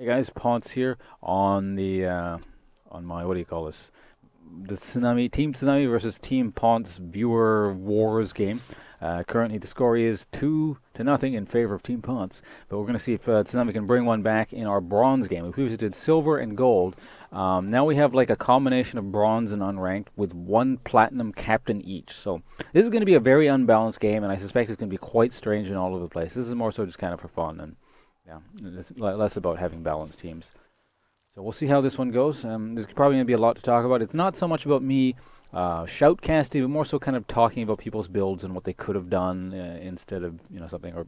Hey guys, Pawnce here on the on my what do you call this? The Tsunami Team Tsunami versus Team Pawnce viewer wars game. Currently, the score is 2-0 in favor of Team Pawnce. But we're going to see if Tsunami can bring one back in our bronze game. We previously did silver and gold. Now we have like a combination of bronze and unranked with one platinum captain each. So this is going to be a very unbalanced game, and I suspect it's going to be quite strange in all over the place. This is more so just kind of for fun, and yeah, it's less about having balanced teams. So we'll see how this one goes. There's probably going to be a lot to talk about. It's not so much about me shoutcasting, but more so kind of talking about people's builds and what they could have done instead of something, or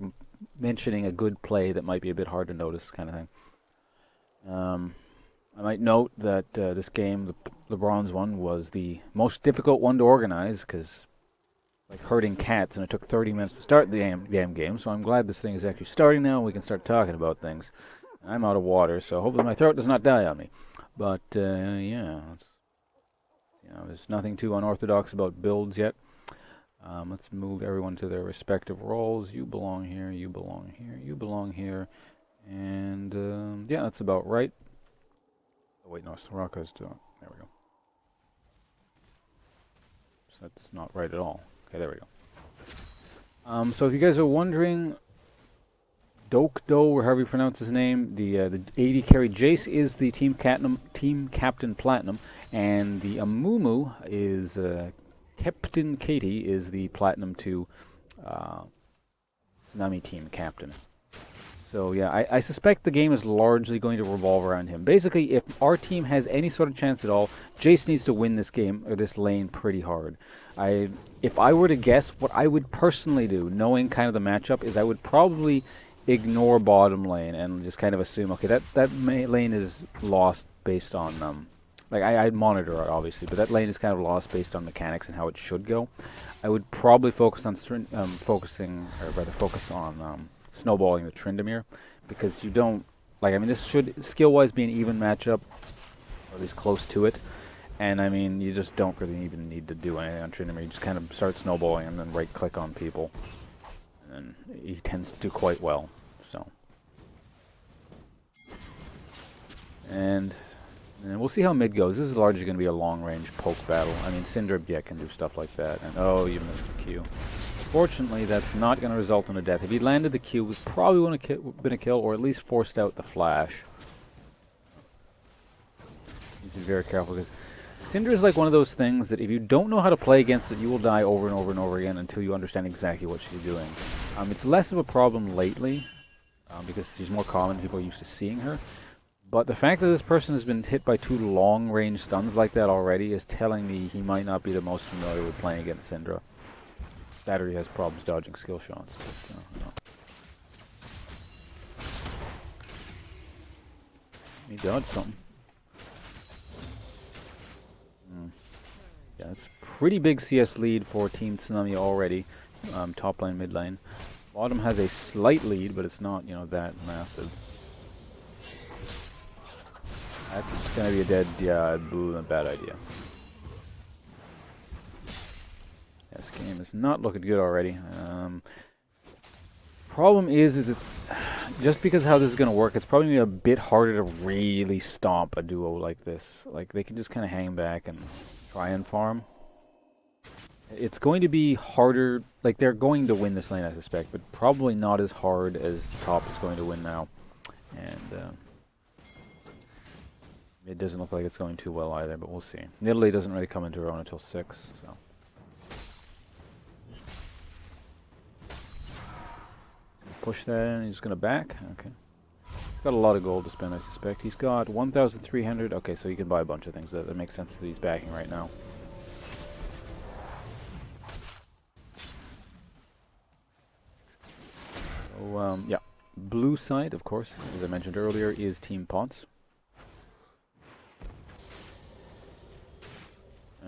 mentioning a good play that might be a bit hard to notice, kind of thing. I might note that this game, the bronze one, was the most difficult one to organize because like herding cats, and it took 30 minutes to start the damn game. So I'm glad this thing is actually starting now, and we can start talking about things. I'm out of water, so hopefully my throat does not die on me. But yeah, there's nothing too unorthodox about builds yet. Let's move everyone to their respective roles. You belong here. You belong here. You belong here. And yeah, that's about right. Oh wait, no, Soraka's doing. There we go. So that's not right at all. Okay, there we go. So if you guys are wondering, Dokdo, or however you pronounce his name, the AD carry Jace is the team captain platinum, and the Amumu is Captain Katie is the platinum 2 Tsunami team captain. So yeah, I suspect the game is largely going to revolve around him. Basically, if our team has any sort of chance at all, Jace needs to win this game or this lane pretty hard. If I were to guess, what I would personally do, knowing kind of the matchup, is I would probably ignore bottom lane and just kind of assume, okay, that lane is lost based on like I'd monitor it obviously, but that lane is kind of lost based on mechanics and how it should go. I would probably focus on focus on snowballing the Tryndamere, because you don't this should skill-wise be an even matchup, or at least close to it. And I mean, you just don't really even need to do anything on Tryndamere. You just kind of start snowballing and then right-click on people, and he tends to do quite well. So, and we'll see how mid goes. This is largely going to be a long-range poke battle. I mean, Syndra can do stuff like that. And oh, you missed the Q. Fortunately, that's not going to result in a death. If he landed the Q, it probably would have been a kill, or at least forced out the flash. You need to be very careful, because Syndra is like one of those things that if you don't know how to play against it, you will die over and over and over again until you understand exactly what she's doing. It's less of a problem lately, because she's more common, people are used to seeing her. But the fact that this person has been hit by 2 long-range stuns like that already is telling me he might not be the most familiar with playing against Syndra. That, or he has problems dodging skill shots. But, no. He dodged something. Yeah, it's a pretty big CS lead for Team Tsunami already. Top lane, mid lane. Bottom has a slight lead, but it's not, that massive. That's gonna be a dead, a bad idea. This game is not looking good already. Problem is it's just because how this is going to work, it's probably going to be a bit harder to really stomp a duo like this. Like, they can just kind of hang back and try and farm. It's going to be harder. Like, they're going to win this lane, I suspect, but probably not as hard as top is going to win now. And it doesn't look like it's going too well either, but we'll see. Italy doesn't really come into her own until 6, so. Push that in, he's gonna back. Okay. He's got a lot of gold to spend, I suspect. He's got 1,300. Okay, so he can buy a bunch of things. That makes sense that he's backing right now. So, yeah. Blue side, of course, as I mentioned earlier, is Team Pawnce.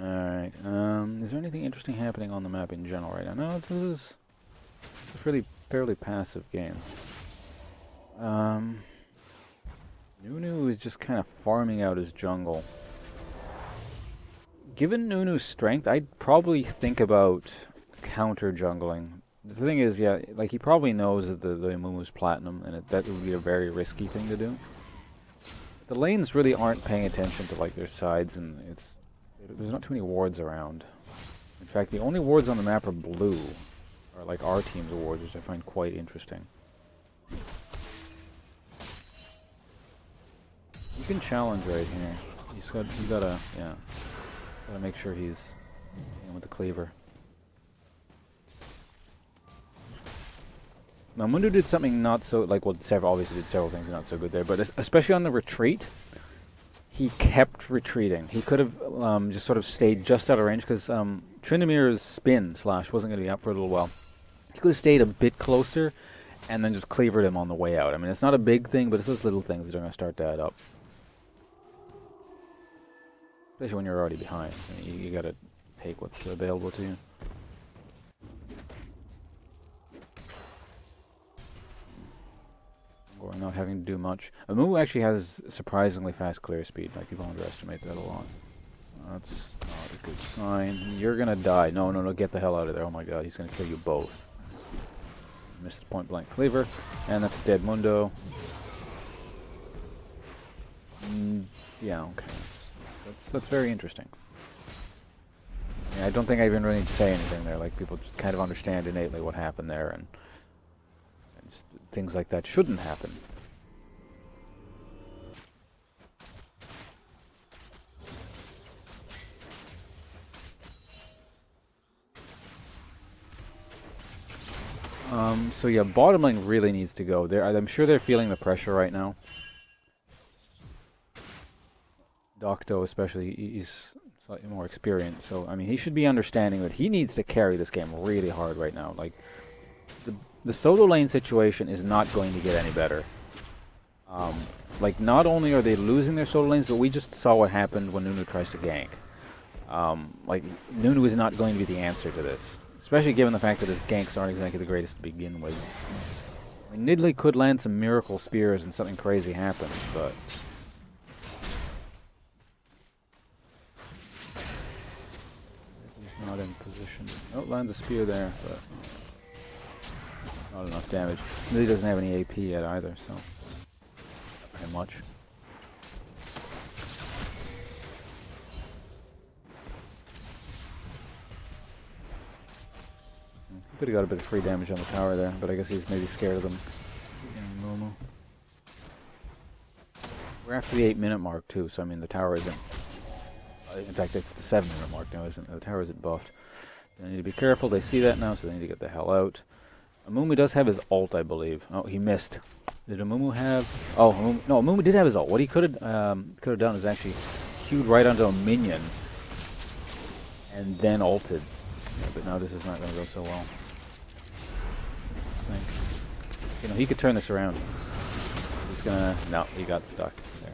Alright, is there anything interesting happening on the map in general right now? No, this is a really fairly passive game. Nunu is just kind of farming out his jungle. Given Nunu's strength, I'd probably think about counter jungling. The thing is, yeah, like he probably knows that the Amumu's platinum, and that would be a very risky thing to do. The lanes really aren't paying attention to like their sides, and there's not too many wards around. In fact, the only wards on the map are blue, or like our team's wards, which I find quite interesting. You can challenge right here. You gotta make sure he's in with the cleaver. Now Mundu did something not so, like, well, obviously did several things not so good there, but especially on the retreat, he kept retreating. He could have just sort of stayed just out of range, because Trinamir's spin slash wasn't going to be up for a little while. He could have stayed a bit closer, and then just cleavered him on the way out. I mean, it's not a big thing, but it's those little things that are going to start to add up. Especially when you're already behind. I mean, you got to take what's available to you. Or not having to do much. Amu actually has surprisingly fast clear speed. Like, people underestimate that a lot. That's not a good sign. You're gonna die. No, no, no, get the hell out of there. Oh my god, he's gonna kill you both. Missed the point blank cleaver. And that's dead Mundo. Yeah, okay. That's very interesting. Yeah, I don't think I even really need to say anything there. Like, people just kind of understand innately what happened there, and just things like that shouldn't happen. So yeah, bottom lane really needs to go. I'm sure they're feeling the pressure right now. Docto especially, he's slightly more experienced, so I mean, he should be understanding that he needs to carry this game really hard right now. Like, the solo lane situation is not going to get any better. Like, not only are they losing their solo lanes, but we just saw what happened when Nunu tries to gank. Like, Nunu is not going to be the answer to this, especially given the fact that his ganks aren't exactly the greatest to begin with. I mean, Nidalee could land some miracle spears and something crazy happens, but he's not in position. Oh, lands a spear there, but not enough damage. Nidalee doesn't have any AP yet either, so not very much. He could have got a bit of free damage on the tower there, but I guess he's maybe scared of them. We're after the 8-minute mark too, so I mean the tower isn't. In fact, it's the 7-minute mark now, isn't it? The tower isn't buffed. They need to be careful. They see that now, so they need to get the hell out. Amumu does have his ult, I believe. Oh, he missed. Did Amumu have? Oh, no, Amumu did have his ult. What he could have done is actually queued right onto a minion and then ulted. Yeah, but now this is not going to go so well. You know, he could turn this around. He's gonna... No, he got stuck there.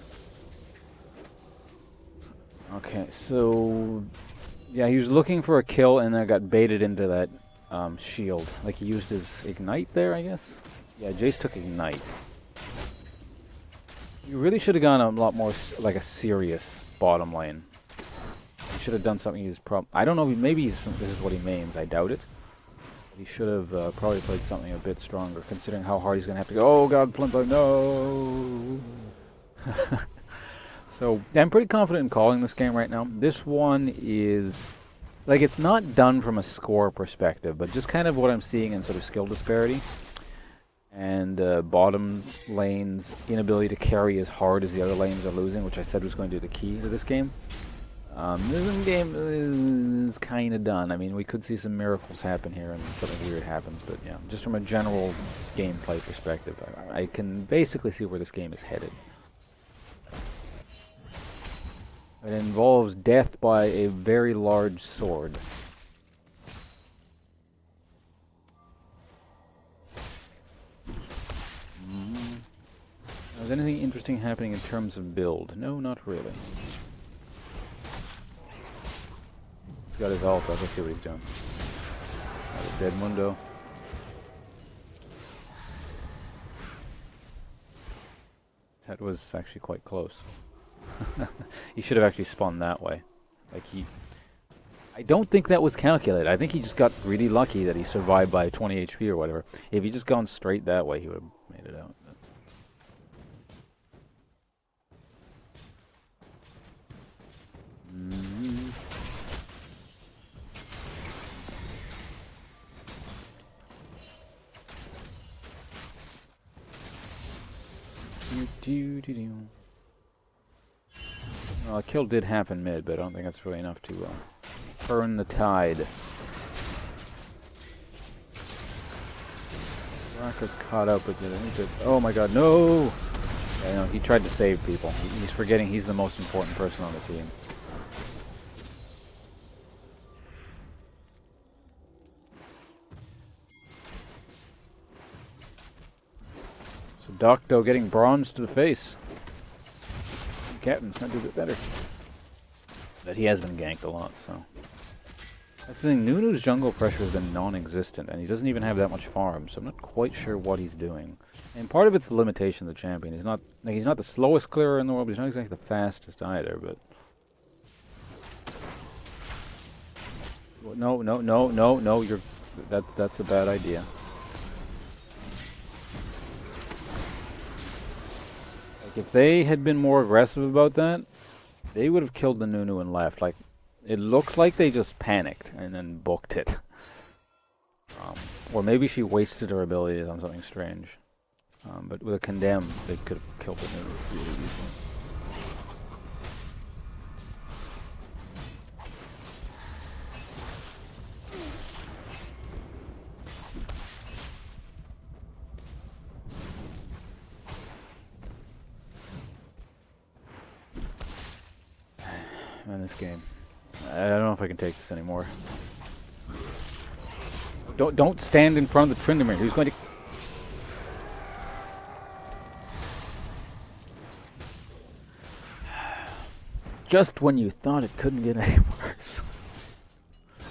Okay, so... Yeah, he was looking for a kill and then got baited into that shield. Like, he used his ignite there, I guess? Yeah, Jace took ignite. You really should have gone a lot more, like, a serious bottom lane. He should have done something he's I don't know, maybe this is what he mains, I doubt it. He should have probably played something a bit stronger, considering how hard he's going to have to go. Oh god, Plimpo, no! So, yeah, I'm pretty confident in calling this game right now. This one is... Like, it's not done from a score perspective, but just kind of what I'm seeing in sort of skill disparity. And bottom lane's inability to carry as hard as the other lanes are losing, which I said was going to be the key to this game. This game is kind of done. I mean, we could see some miracles happen here and something weird happens, but yeah, just from a general gameplay perspective, I can basically see where this game is headed. It involves death by a very large sword. Is anything interesting happening in terms of build? No, not really. He's got his ult, let's see what he's doing. That is dead Mundo. That was actually quite close. He should have actually spun that way. Like, I don't think that was calculated. I think he just got really lucky that he survived by 20 HP or whatever. If he just gone straight that way, he would have made it out. Well, a kill did happen mid, but I don't think that's really enough to turn the tide. Rocker's caught up with it. Oh my god, no! Yeah, no, he tried to save people. He's forgetting he's the most important person on the team. So Docto getting bronze to the face. Captain's gonna do a bit better. But he has been ganked a lot, so. That's the thing, Nunu's jungle pressure has been non-existent, and he doesn't even have that much farm, so I'm not quite sure what he's doing. And part of it's the limitation of the champion. He's not the slowest clearer in the world, but he's not exactly the fastest either, but... No, that's a bad idea. Like, if they had been more aggressive about that, they would have killed the Nunu and left. Like, it looked like they just panicked and then booked it. Or maybe she wasted her abilities on something strange. But with a condemn, they could have killed the Nunu really easily. Man, this game. I don't know if I can take this anymore. Don't stand in front of the Tryndamere. Who's going to... Just when you thought it couldn't get any worse.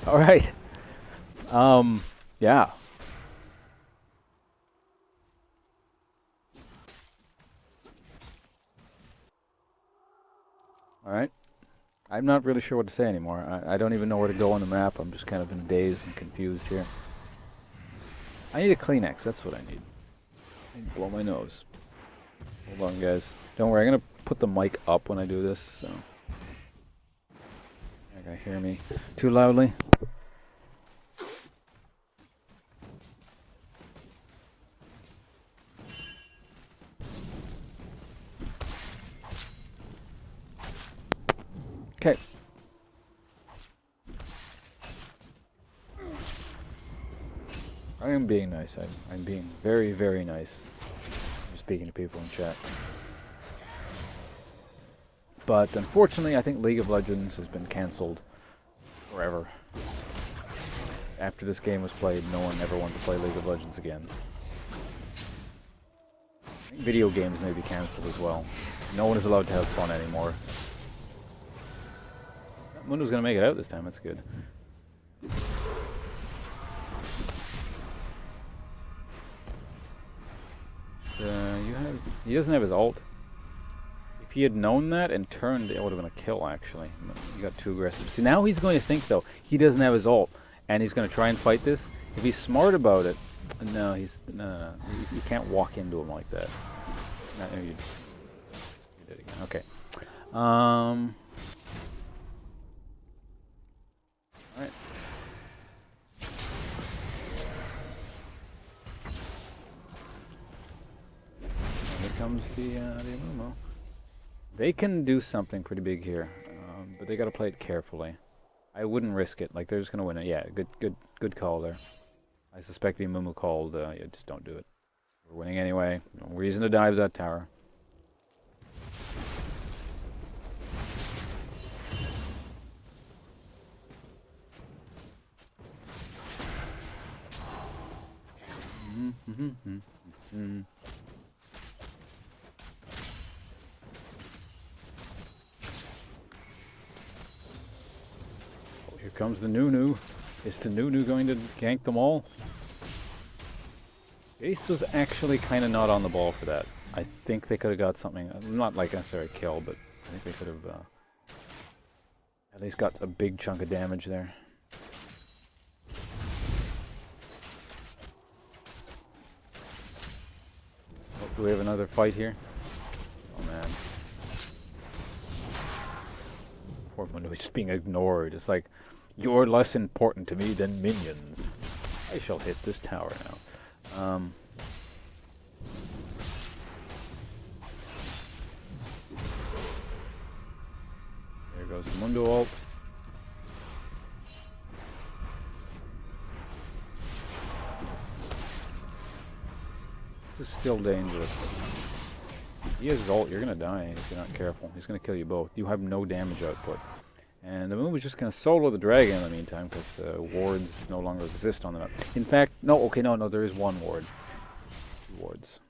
Alright. Yeah. Alright. I'm not really sure what to say anymore. I don't even know where to go on the map. I'm just kind of in daze and confused here. I need a Kleenex. That's what I need. I need to blow my nose. Hold on, guys. Don't worry. I'm going to put the mic up when I do this, so... I gotta hear me too loudly. Okay. I am being nice. I'm being very, very nice. I'm speaking to people in chat. But unfortunately, I think League of Legends has been cancelled forever. After this game was played, no one ever wanted to play League of Legends again. I think video games may be cancelled as well. No one is allowed to have fun anymore. Mundo's gonna make it out this time, that's good. He doesn't have his ult. If he had known that and turned, it would have been a kill, actually. He got too aggressive. See, now he's going to think, though, he doesn't have his ult, and he's going to try and fight this. If he's smart about it, no, no. You can't walk into him like that. No, you did it again. Okay. Alright. Here comes the Amumu. They can do something pretty big here, but they got to play it carefully. I wouldn't risk it. Like, they're just gonna win it. Yeah, good call there. I suspect the Amumu called. Yeah, just don't do it. We're winning anyway. No reason to dive that tower. Here comes the Nunu. Is the Nunu going to gank them all? Ace was actually kind of not on the ball for that. I think they could have got something, not like necessarily a kill, but I think they could have at least got a big chunk of damage there. Do we have another fight here? Oh man. Poor Mundo is just being ignored. It's like, you're less important to me than minions. I shall hit this tower now. Mundo ult. This is still dangerous. He has his ult, you're gonna die if you're not careful. He's gonna kill you both. You have no damage output. And the move is just gonna solo the dragon in the meantime, because wards no longer exist on the map. In fact, no, okay, no, there is one ward. 2 wards.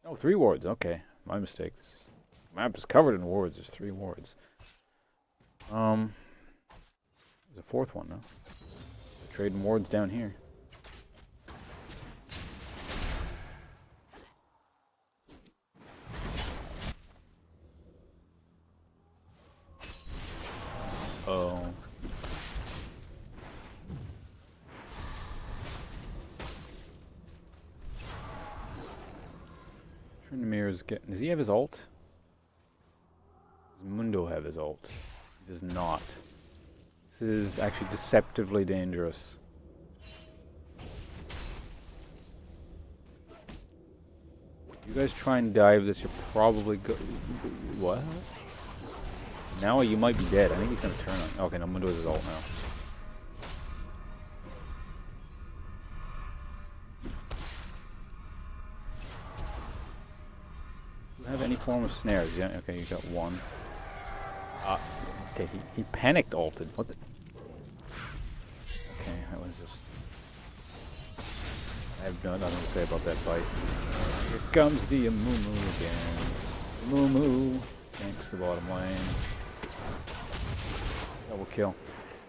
No, 3 wards, okay. My mistake. This map is covered in wards, there's 3 wards. There's a 4th one, no? They're trading wards down here. Oh. Tsunami is getting. Does he have his ult? Does Mundo have his ult? He does not. This is actually deceptively dangerous. You guys try and dive this, you're probably what? Now you might be dead. I think he's gonna turn on. Okay, no, Mundo has his ult now. Do you have any form of snares? Yeah, okay, you got one. Okay, he panicked ulted. What the? Okay, that was just... I have nothing to say about that fight. Here comes the Amumu again. Amumu tanks the bottom lane. Double kill.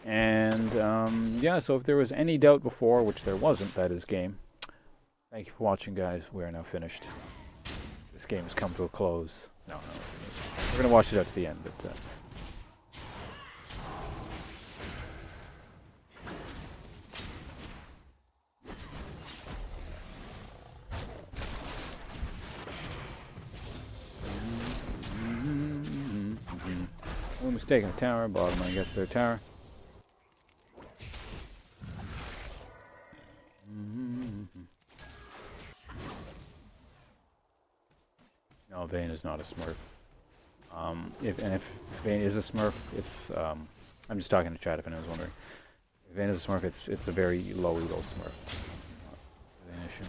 And yeah, so if there was any doubt before, which there wasn't, that is game. Thank you for watching, guys. We are now finished. This game has come to a close. No, we're gonna watch it out to the end, but no mistake in the tower. Bottom lane gets their tower. No, Vayne is not a Smurf. If Vayne is a Smurf, it's I'm just talking to chat if anyone's wondering. If Vayne is a Smurf, it's a very low elo Smurf. Not an issue.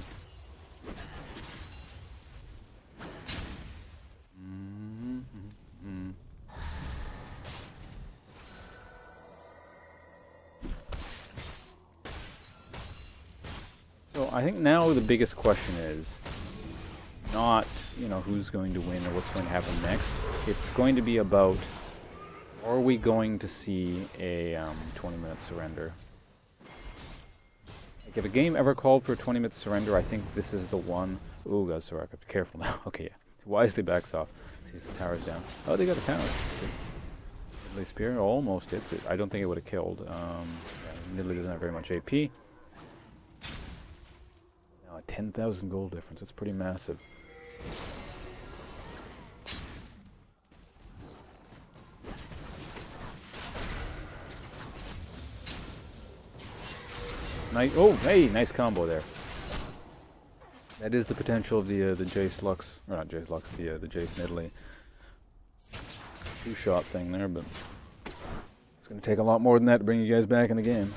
So I think now the biggest question is not, you know, who's going to win or what's going to happen next. It's going to be about, are we going to see a 20-minute surrender? Like, if a game ever called for a 20-minute surrender, I think this is the one. Ooh, God, sorry, I have to be careful now. Okay, yeah. He wisely backs off. Sees the tower's down. Oh, they got a tower. Nidalee Spear almost hits it. I don't think it would have killed. Yeah, Nidalee doesn't have very much AP. Now a 10,000 gold difference. That's pretty massive. Nice. Oh, hey, nice combo there. That is the potential of the Jace Lux, or not Jace Lux, the Jace Nidalee 2-shot thing there, but it's going to take a lot more than that to bring you guys back in the game.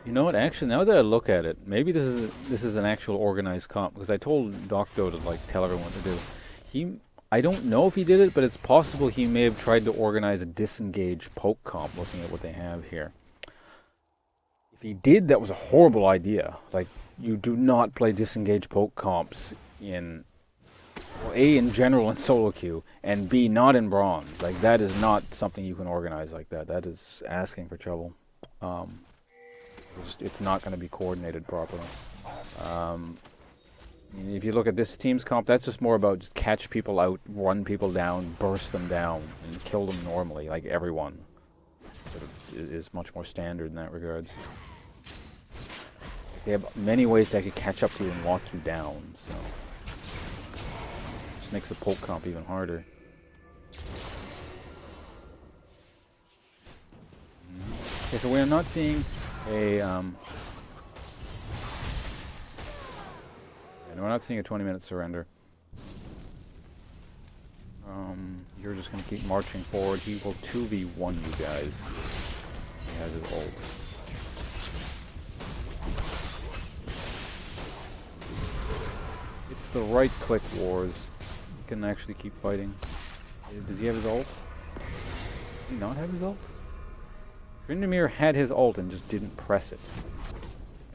You know what? Actually, now that I look at it, maybe this is an actual organized comp, because I told Docto to like tell everyone what to do. I don't know if he did it, but it's possible he may have tried to organize a disengage poke comp, looking at what they have here. If he did, that was a horrible idea. Like, you do not play disengage poke comps in, well, A, in general in solo queue, and B, not in bronze. Like, that is not something you can organize like that. That is asking for trouble. It's not going to be coordinated properly. If you look at this team's comp, that's just more about just catch people out, run people down, burst them down, and kill them normally, like everyone. Sort of is much more standard in that regards. They have many ways to actually catch up to you and walk you down, so just makes the poke comp even harder. Okay, so we are not seeing a we're not seeing a 20-minute surrender. You're just going to keep marching forward. He will 2v1 you guys. He has his ult. It's the right-click wars. You can actually keep fighting. Does he have his ult? Does he not have his ult? Tryndamere had his ult and just didn't press it.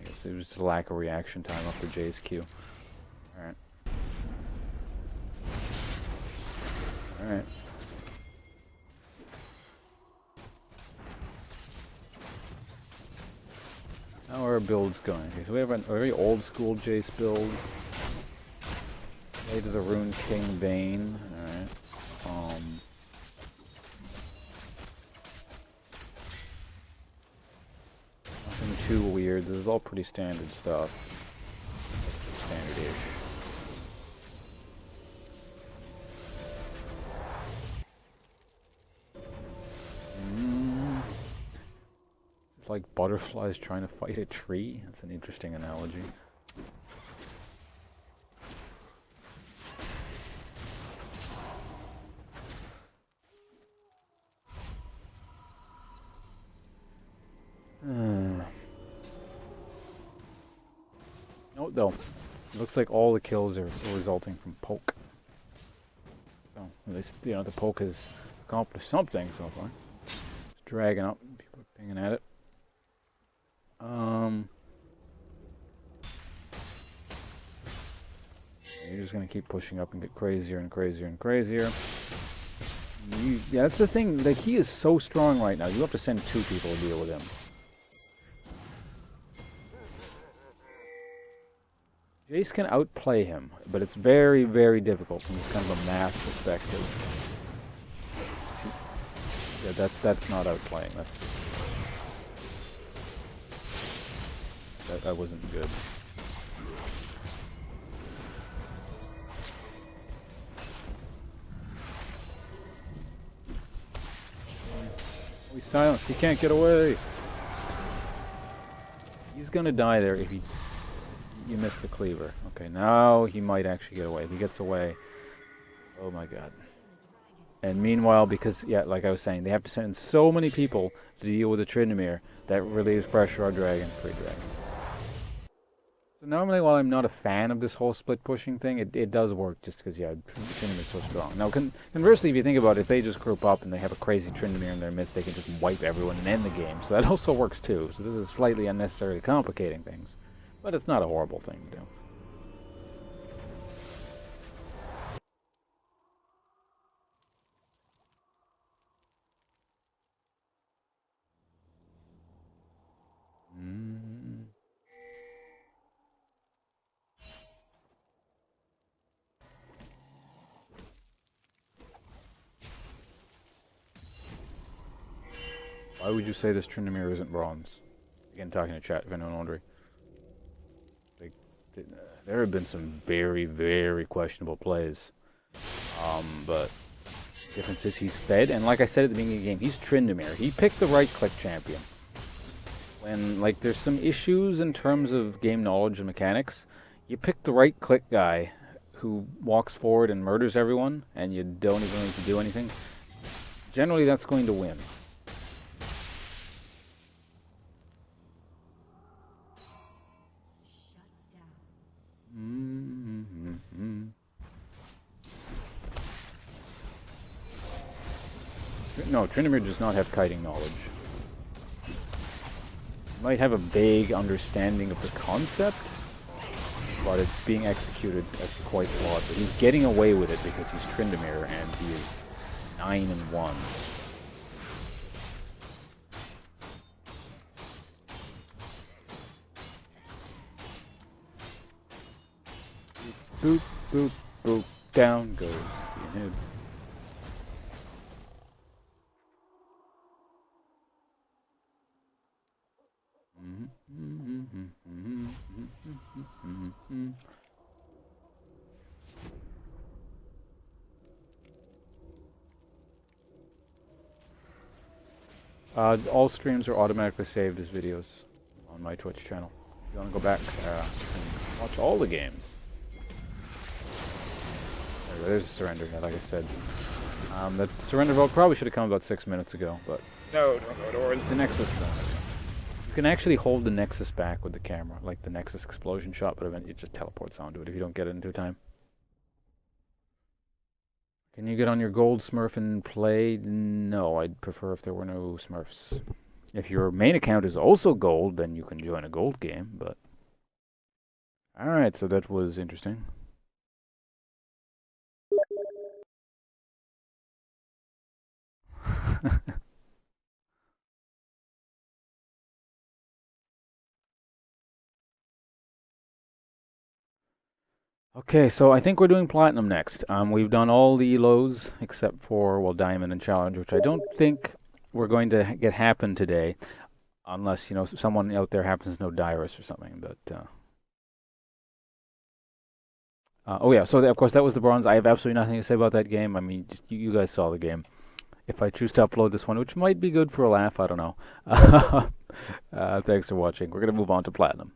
I guess it was just a lack of reaction time after Jay's Q. Alright. Alright. How are our builds going? Okay, so we have a very old school Jace build. Play to the Rune King Bane. Alright. Nothing too weird. This is all pretty standard stuff. Standard-ish. It's like butterflies trying to fight a tree. That's an interesting analogy. No, though. It looks like all the kills are resulting from poke. So, at least, you know, the poke has accomplished something so far. It's dragging up. People are pinging at it. You're just gonna keep pushing up and get crazier and crazier and crazier. Yeah, that's the thing. Like, he is so strong right now. You have to send 2 people to deal with him. Jace can outplay him, but it's very, very difficult from this kind of a math perspective. Yeah, that's not outplaying. That wasn't good. He's silenced. He can't get away. He's gonna die there if you miss the cleaver. Okay, now he might actually get away. If he gets away, oh my god. And meanwhile, because, yeah, like I was saying, they have to send so many people to deal with the Tryndamere that relieves pressure on Dragon, free Dragon. So normally, while I'm not a fan of this whole split pushing thing, it does work just because, yeah, Tryndamere's so strong. Now, conversely, if you think about it, if they just group up and they have a crazy Tryndamere in their midst, they can just wipe everyone and end the game. So that also works too. So this is slightly unnecessarily complicating things. But it's not a horrible thing to do. Why would you say this Tryndamere isn't bronze? Again, talking to chat if anyone wondering. Like, there have been some very, very questionable plays. But the difference is he's fed, and like I said at the beginning of the game, he's Tryndamere. He picked the right-click champion. When, like, there's some issues in terms of game knowledge and mechanics, you pick the right-click guy who walks forward and murders everyone, and you don't even need to do anything. Generally, that's going to win. No, Tryndamere does not have kiting knowledge. He might have a vague understanding of the concept, but it's being executed as quite flawed. But he's getting away with it because he's Tryndamere and he is 9-1. Boop, boop, boop, down goes the inhib. All streams are automatically saved as videos on my Twitch channel. If you want to go back and watch all the games, there's a surrender, like I said. That surrender vote probably should have come about 6 minutes ago, but no, it's the Nexus. You can actually hold the Nexus back with the camera, like the Nexus explosion shot, but eventually it just teleports onto it if you don't get it in due time. Can you get on your gold Smurf and play? No, I'd prefer if there were no Smurfs. If your main account is also gold, then you can join a gold game, but... Alright, so that was interesting. Okay, so I think we're doing Platinum next. We've done all the lows except for, well, Diamond and Challenge, which I don't think we're going to get happen today, unless, you know, someone out there happens to know Dyrus or something, but... oh yeah, so of course that was the bronze. I have absolutely nothing to say about that game. I mean, just, you guys saw the game. If I choose to upload this one, which might be good for a laugh, I don't know. Thanks for watching. We're going to move on to Platinum.